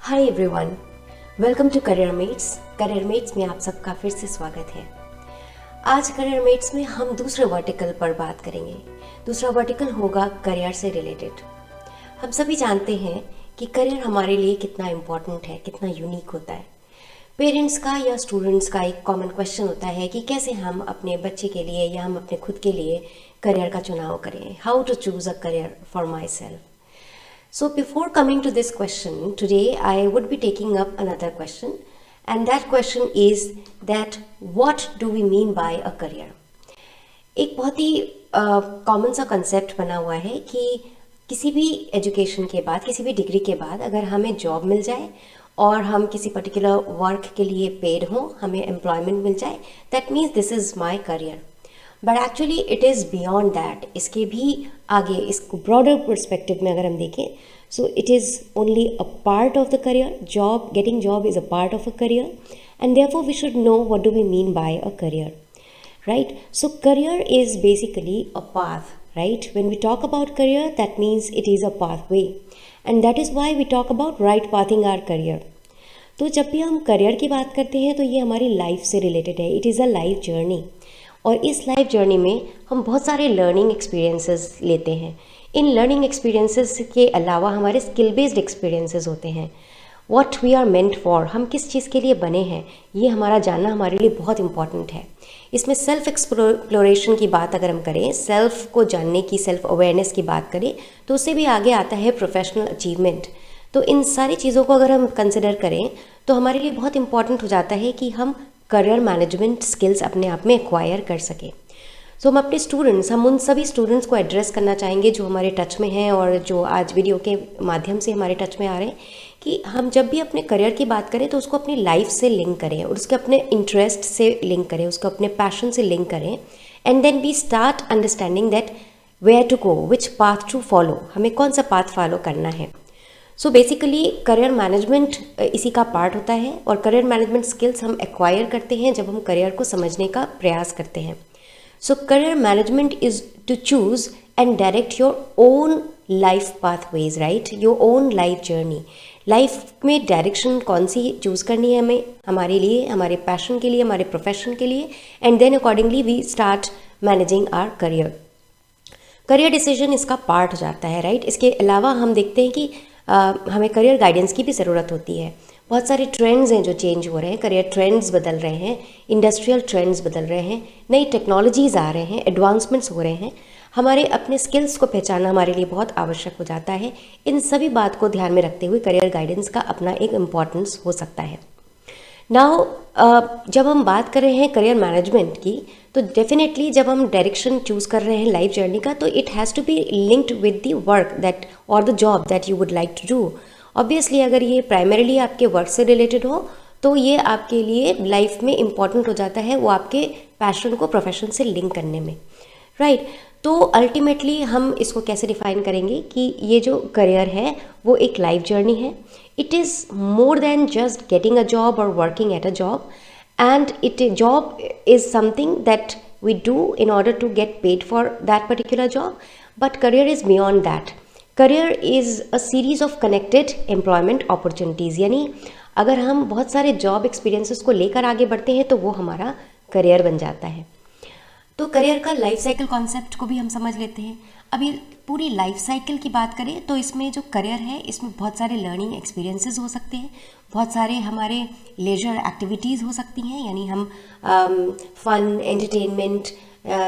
Hi everyone, welcome to Career Mates. Career Mates में आप सबका फिर से स्वागत है। आज करियर मेट्स में हम दूसरे वर्टिकल पर बात करेंगे। दूसरा वर्टिकल होगा करियर से रिलेटेड। हम सभी जानते हैं कि करियर हमारे लिए कितना इम्पोर्टेंट है, कितना यूनिक होता है। पेरेंट्स का या स्टूडेंट्स का एक कॉमन क्वेश्चन होता है कि कैसे हम अपने बच्चे के लिए या हम अपने खुद के लिए करियर का चुनाव करें। How to choose a career for myself. So before coming to this question, today I would be taking up another question, and that question is that what do we mean by a career? एक बहुत ही common सा concept बना हुआ है कि किसी भी education के बाद, किसी भी डिग्री के बाद अगर हमें जॉब मिल जाए और हम किसी पर्टिकुलर वर्क के लिए पेड हों, हमें एम्प्लॉयमेंट मिल जाए, that means this is my career. But actually it is beyond that. इसके भी आगे, इसको ब्रॉडर पर्सपेक्टिव में अगर हम देखें, so it is only a part of the career. Job, getting job is a part of a career, and therefore we should know what do we mean by a career, right? So career is basically a path, right? When we talk about career, that means it is a pathway, and that is why we talk about right pathing our career. तो जब भी हम career की बात करते हैं तो ये हमारी लाइफ से रिलेटेड है। It is a life journey, और इस लाइफ जर्नी में हम बहुत सारे लर्निंग एक्सपीरियंसेस लेते हैं। इन लर्निंग एक्सपीरियंसेस के अलावा हमारे स्किल बेस्ड एक्सपीरियंसेस होते हैं। What we are meant for, हम किस चीज़ के लिए बने हैं, ये हमारा जानना हमारे लिए बहुत इंपॉर्टेंट है। इसमें सेल्फ एक्सप्लोरेशन की बात अगर हम करें, सेल्फ को जानने की, सेल्फ अवेयरनेस की बात करें, तो उससे भी आगे आता है प्रोफेशनल अचीवमेंट। तो इन सारी चीज़ों को अगर हम कंसिडर करें तो हमारे लिए बहुत इंपॉर्टेंट हो जाता है कि हम करियर मैनेजमेंट स्किल्स अपने आप में एक्वायर कर सकें। सो हम अपने स्टूडेंट्स, हम उन सभी स्टूडेंट्स को एड्रेस करना चाहेंगे जो हमारे टच में हैं और जो आज वीडियो के माध्यम से हमारे टच में आ रहे हैं, कि हम जब भी अपने करियर की बात करें तो उसको अपनी लाइफ से लिंक करें और उसके अपने इंटरेस्ट से लिंक करें, उसको अपने पैशन से लिंक करें, and then we start understanding that where to go, which path to follow, हमें कौन सा पाथ फॉलो करना है। सो बेसिकली करियर मैनेजमेंट इसी का पार्ट होता है, और करियर मैनेजमेंट स्किल्स हम एक्वायर करते हैं जब हम करियर को समझने का प्रयास करते हैं। So career management is to choose and direct your own life pathways, right, your own life journey. Life में डायरेक्शन कौन सी चूज़ करनी है हमें, हमारे लिए, हमारे पैशन के लिए, हमारे प्रोफेशन के लिए, and then accordingly we start managing our career. Career decision इसका पार्ट हो जाता है, राइट। इसके अलावा हम देखते हैं कि हमें करियर गाइडेंस की भी ज़रूरत होती है। बहुत सारे ट्रेंड्स हैं जो चेंज हो रहे हैं, करियर ट्रेंड्स बदल रहे हैं, इंडस्ट्रियल ट्रेंड्स बदल रहे हैं, नई टेक्नोलॉजीज़ आ रहे हैं, एडवांसमेंट्स हो रहे हैं। हमारे अपने स्किल्स को पहचानना हमारे लिए बहुत आवश्यक हो जाता है। इन सभी बात को ध्यान में रखते हुए करियर गाइडेंस का अपना एक इम्पॉर्टेंस हो सकता है। नाउ जब हम बात कर रहे हैं करियर मैनेजमेंट की, तो डेफिनेटली जब हम डायरेक्शन चूज़ कर रहे हैं लाइफ जर्नी का, तो it has to be linked with the work that और the job that you would like to do. Obviously अगर ये प्राइमरीली आपके वर्क से रिलेटेड हो तो ये आपके लिए लाइफ में इम्पॉर्टेंट हो जाता है, वो आपके पैशन को प्रोफेशन से लिंक करने में, राइट। तो अल्टीमेटली हम इसको कैसे डिफाइन करेंगे कि ये जो करियर है वो एक लाइफ जर्नी है। It is more than just getting a job और working at a job, and job is something that we do in order to get paid for that particular job, but career is beyond that. Career is a series of connected employment opportunities, यानी अगर हम बहुत सारे job experiences को लेकर आगे बढ़ते हैं तो वो हमारा करियर बन जाता है। तो करियर का लाइफ साइकिल कॉन्सेप्ट को भी हम समझ लेते हैं। अभी पूरी लाइफ साइकिल की बात करें तो इसमें जो करियर है, इसमें बहुत सारे लर्निंग एक्सपीरियंसेस हो सकते हैं, बहुत सारे हमारे लेजर एक्टिविटीज़ हो सकती हैं, यानी हम फन, एंटरटेनमेंट,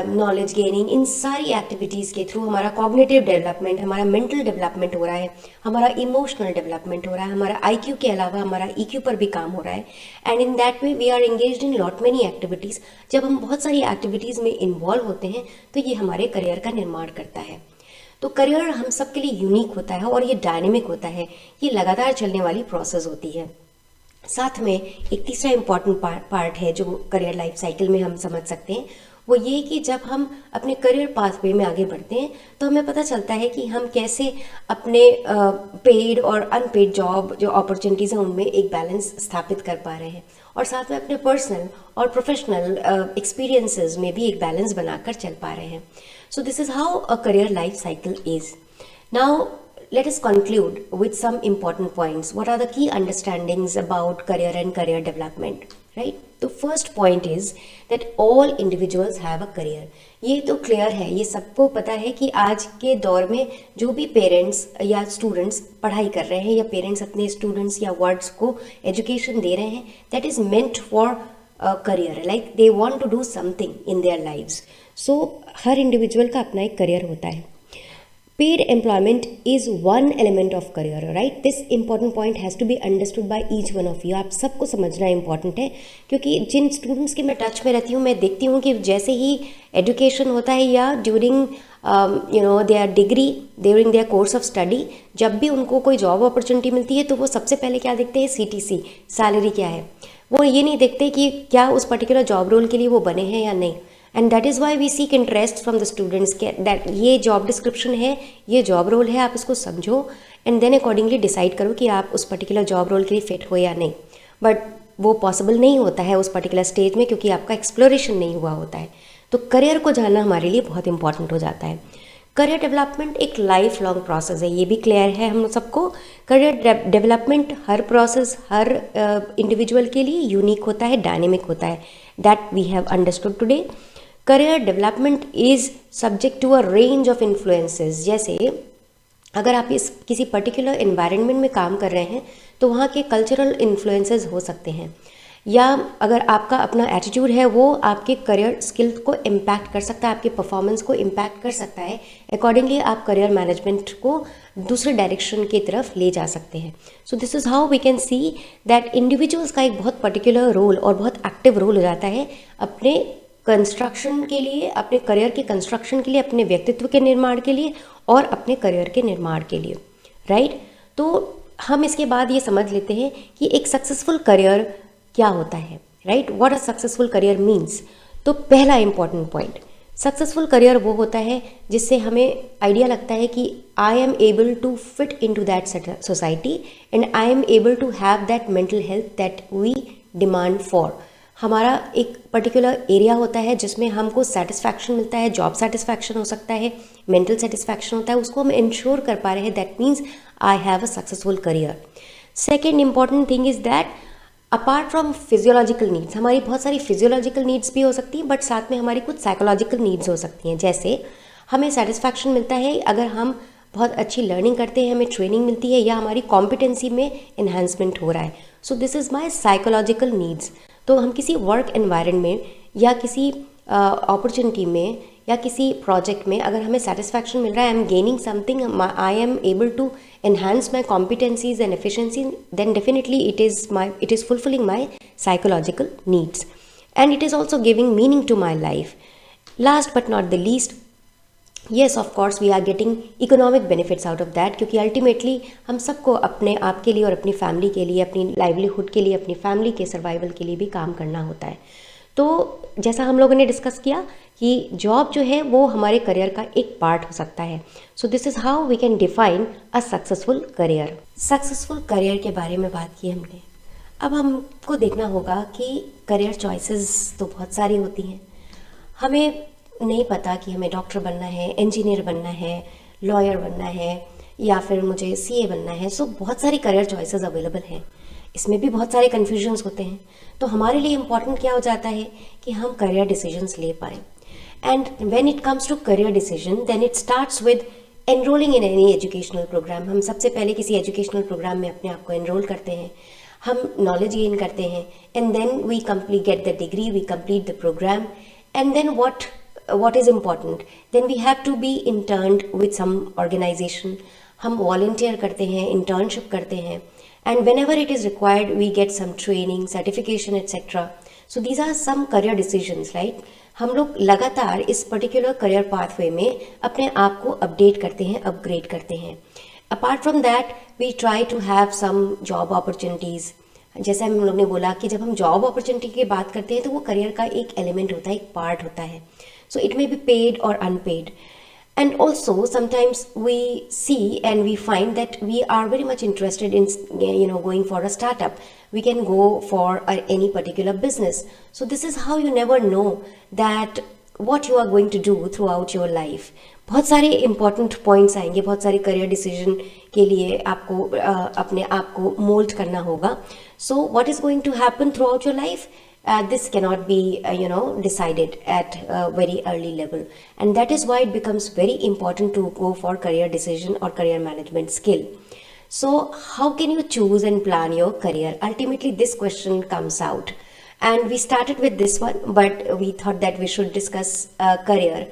नॉलेज गेनिंग, इन सारी एक्टिविटीज़ के थ्रू हमारा कॉग्निटिव डेवलपमेंट, हमारा मेंटल डेवलपमेंट हो रहा है, हमारा इमोशनल डेवलपमेंट हो रहा है, हमारा आईक्यू के अलावा हमारा ईक्यू पर भी काम हो रहा है, and in that way we are engaged in lot many activities. जब हम बहुत सारी एक्टिविटीज़ में इन्वॉल्व होते हैं तो ये हमारे करियर का निर्माण करता है। तो करियर हम सब के लिए यूनिक होता है और ये डायनेमिक होता है, ये लगातार चलने वाली प्रोसेस होती है। साथ में एक तीसरा इम्पॉर्टेंट पार्ट है जो करियर लाइफ साइकिल में हम समझ सकते हैं, वो ये कि जब हम अपने करियर पाथवे में आगे बढ़ते हैं तो हमें पता चलता है कि हम कैसे अपने पेड और अनपेड जॉब जो अपॉर्चुनिटीज़ हैं उनमें एक बैलेंस स्थापित कर पा रहे हैं, और साथ में अपने पर्सनल और प्रोफेशनल एक्सपीरियंसेस में भी एक बैलेंस बनाकर चल पा रहे हैं। So this is how a career life cycle is. Now let us conclude with some important points. What are the key understandings about career and career development, right? The first point is that all individuals have a career. ये तो clear है, ये सबको पता है कि आज के दौर में जो भी पेरेंट्स या स्टूडेंट्स पढ़ाई कर रहे हैं या पेरेंट्स अपने स्टूडेंट्स या वर्ड्स को एजुकेशन दे रहे हैं, that is meant for career, like they want to do something in their lives. So हर इंडिविजुअल का अपना एक करियर होता है. Paid employment is one element of career, right? This important point has to be understood by each one of you. आप सबको समझना important है, क्योंकि जिन स्टूडेंट्स के मैं टच में रहती हूँ, मैं देखती हूँ कि जैसे ही एजुकेशन होता है या during their degree, during their course of study, जब भी उनको कोई जॉब अपॉर्चुनिटी मिलती है तो वो सबसे पहले क्या देखते हैं? CTC, सैलरी क्या है. वो ये नहीं देखते कि क्या उस पर्टिकुलर जॉब रोल के लिए वो बने हैं या नहीं. And that is why we seek interest from the students के दैट ये जॉब डिस्क्रिप्शन है, ये जॉब रोल है, आप इसको समझो एंड देन अकॉर्डिंगली डिसाइड करो कि आप उस पर्टिकुलर जॉब रोल के लिए फिट हो या नहीं. बट वो पॉसिबल नहीं होता है उस पर्टिकुलर स्टेज में, क्योंकि आपका एक्सप्लोरेशन नहीं हुआ होता है. तो करियर को जानना हमारे लिए बहुत इंपॉर्टेंट हो जाता है. करियर डेवलपमेंट एक लाइफ लॉन्ग प्रोसेस है, ये भी क्लियर है हम सबको. करियर डेवलपमेंट हर प्रोसेस हर इंडिविजुअल के लिए यूनिक होता है, डायनेमिक होता है. That we have understood today. Career development is subject to a range of influences. जैसे अगर आप इस किसी पर्टिकुलर एनवायरनमेंट में काम कर रहे हैं तो वहाँ के कल्चरल इन्फ्लुएंसेस हो सकते हैं, या अगर आपका अपना एटीट्यूड है वो आपके करियर स्किल को इम्पैक्ट कर सकता है, आपके परफॉर्मेंस को इम्पैक्ट कर सकता है. अकॉर्डिंगली आप करियर मैनेजमेंट को दूसरे डायरेक्शन की तरफ ले जा सकते हैं. So this is how we can see that individuals का एक बहुत पर्टिकुलर रोल और बहुत एक्टिव रोल हो जाता है अपने कंस्ट्रक्शन के लिए, अपने करियर के कंस्ट्रक्शन के लिए, अपने व्यक्तित्व के निर्माण के लिए और अपने करियर के निर्माण के लिए, राइट? तो हम इसके बाद ये समझ लेते हैं कि एक सक्सेसफुल करियर क्या होता है, right? What a successful career means. तो पहला इंपॉर्टेंट पॉइंट, सक्सेसफुल करियर वो होता है जिससे हमें आइडिया लगता है कि I am able to fit in to that society and I am able to have that mental health that we demand for. हमारा एक पर्टिकुलर एरिया होता है जिसमें हमको सेटिस्फैक्शन मिलता है, जॉब सेटिस्फैक्शन हो सकता है, मेंटल सेटिस्फैक्शन होता है, उसको हम इंश्योर कर पा रहे हैं. That means I have a successful career. Second important thing is that apart from physiological needs, हमारी बहुत सारी फिजियोलॉजिकल नीड्स भी हो सकती हैं, बट साथ में हमारी कुछ साइकोलॉजिकल नीड्स हो सकती हैं. जैसे हमें सेटिस्फैक्शन मिलता है अगर हम बहुत अच्छी लर्निंग करते हैं, हमें ट्रेनिंग मिलती है या हमारी कॉम्पिटेंसी में इन्हांसमेंट हो रहा है. So this is my psychological needs. तो हम किसी वर्क एनवायरनमेंट या किसी अपॉर्चुनिटी में या किसी प्रोजेक्ट में अगर हमें सेटिस्फैक्शन मिल रहा है, I am gaining something, I am able to enhance my competencies and efficiency, then definitely it is fulfilling my psychological needs, and it is also giving meaning to my life. Last but not the least, yes of course we are getting economic benefits out of that, क्योंकि ultimately हम सबको अपने आप के लिए और अपनी family के लिए, अपनी लाइवलीहुड के लिए, अपनी फैमिली के सर्वाइवल के लिए भी काम करना होता है. तो जैसा हम लोगों ने डिस्कस किया कि जॉब जो है वो हमारे करियर का एक पार्ट हो सकता है. So this is how we can define a successful career. Successful career के बारे में बात की हमने. अब हमको देखना होगा कि करियर चॉइसेस तो बहुत सारी होती हैं. हमें नहीं पता कि हमें डॉक्टर बनना है, इंजीनियर बनना है, लॉयर बनना है या फिर मुझे CA बनना है. सो बहुत सारी करियर चॉइसेस अवेलेबल हैं. इसमें भी बहुत सारे कन्फ्यूजन्स होते हैं. तो हमारे लिए इम्पॉर्टेंट क्या हो जाता है कि हम करियर डिसीजंस ले पाएँ. And when it comes to career decision then it starts with enrolling in any educational programme. हम सबसे पहले किसी एजुकेशनल प्रोग्राम में अपने आप को एनरोल करते हैं, हम नॉलेज गेन करते हैं, and then we complete get the degree, we complete the programme, and then what is important, then we have to be interned with some organization. हम volunteer करते हैं, internship करते हैं, and whenever it is required we get some training, certification etc. So these are some career decisions, right? हम लोग लगातार इस particular career pathway में अपने आप को अपडेट करते हैं, अपग्रेड करते हैं. Apart from that we try to have some job opportunities. जैसे हम लोग ने बोला कि जब हम जॉब अपॉर्चुनिटी की बात करते हैं तो वो करियर का एक एलिमेंट होता है, एक पार्ट होता है. So it may be paid or unpaid. And also sometimes we see and we find that we are very much interested in going for a startup. We can go for any particular business. So this is how you never know that what you are going to do throughout your life. बहुत सारे important points आएंगे, बहुत सारे career decision के लिए आपको अपने आप को mold करना होगा. So what is going to happen throughout your life? This cannot be decided at a very early level, and that is why it becomes very important to go for career decision or career management skill. So how can you choose and plan your career? Ultimately this question comes out, and we started with this one, but we thought that we should discuss career.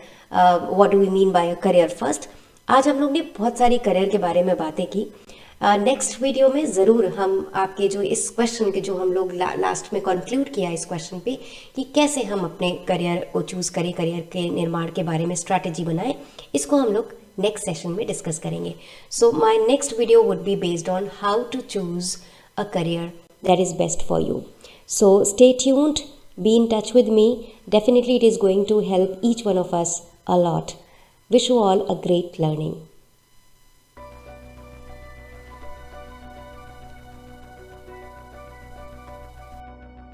What do we mean by a career first? आज हम लोग ने बहुत सारी career के बारे में बातें की. नेक्स्ट वीडियो में ज़रूर हम आपके जो इस क्वेश्चन के जो हम लोग लास्ट में कंक्लूड किया इस क्वेश्चन पे कि कैसे हम अपने करियर को चूज़ करें, करियर के निर्माण के बारे में स्ट्रैटेजी बनाएं, इसको हम लोग नेक्स्ट सेशन में डिस्कस करेंगे. So my next video would be based on how to choose a career that is best for you. So stay tuned, be in touch with me. Definitely it is going to help each one of us a lot. Wish you all a great learning.